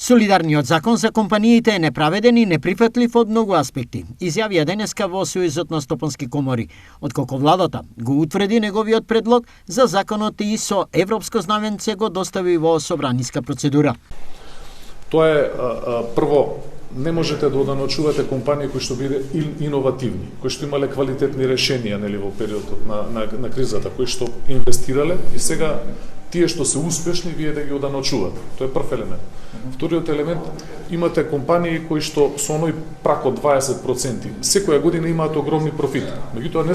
Солидарниот закон за компаниите е неправеден и неприфатлив од многу аспекти, изјавија денеска во Сојузот на стопански комори, отколку владата го утврди неговиот предлог за законот и со европско знаменце го достави во собраниска процедура. Тоа е прво, не можете да оданочувате компании кои што биле иновативни, кои што имале квалитетни решенија во периодот на кризата, кои што инвестирале и сега тие што се успешни вие да ги оданочувате. Тоа е прв елемент. Вториот елемент, имате компании кои што со оној прак од 20% секоја година имаат огромни профити. Меѓутоа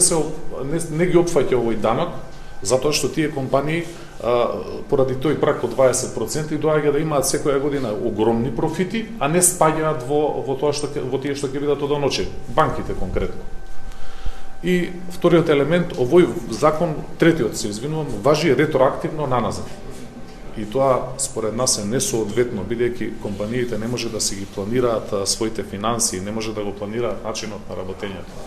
не ги опфаќа овој данок, затоа што тие компании поради тој прак од 20% доаѓа да имаат секоја година огромни профити, а не спаѓаат во тие што ќе бидат оданочени, банките конкретно. И вториот елемент, овој закон, третиот се извинувам, важи ретроактивно наназад. И тоа според нас е несоодветно, бидејќи компаниите не може да си ги планираат своите финансии, не може да го планираат начинот на работењето.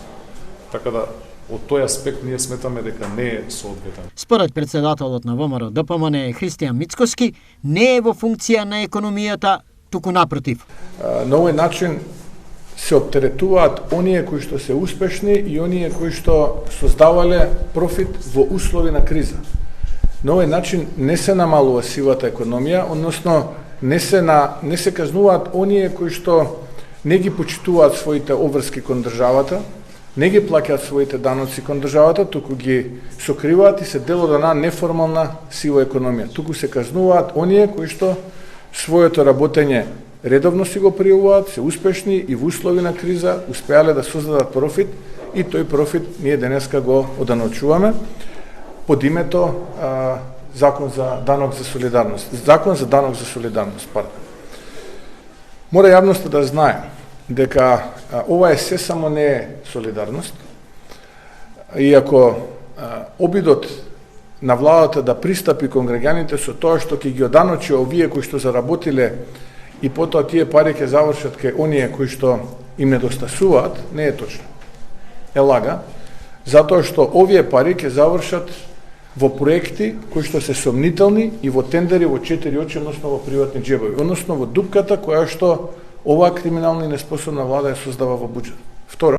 Така да од тој аспект ние сметаме дека не е соодветен. Според председателот на ВМРО ДПМН Христијан Мицкоски, не е во функција на економијата, туку напротив. На овој начин се оптеретуваат оние кои што се успешни и оние кои што создавале профит во услови на криза. На овој начин не се намалува сивата економија, односно не се казнуваат оние кои што не ги почитуваат своите обврски кон државата, не ги плаќаат своите даноци кон државата, туку ги сокриваат и се дел од една неформална сива економија. Туку се казнуваат оние кои што своето работење редовно си го пријавуваат, се успешни и во услови на криза успеале да создадат профит и тој профит ние денеска го оданочуваме под името Закон за данок за солидарност. Закон за данок за солидарност, пардон. Мора јавноста да знае дека ова е се само не е солидарност. Иако обидот на владата да пристапи кон граѓаните со тоа што ќе ги оданочи овие кои што заработиле и потоа тие пари ќе завршат кај оние кои што им недостасуваат, не е точно. Е лага, затоа што овие пари ќе завршат во проекти кои што се сомнителни и во тендери во 4 очи, односно во приватни џебови, односно во дупката која што оваа криминална и неспособна влада ја создава во буџет. Второ,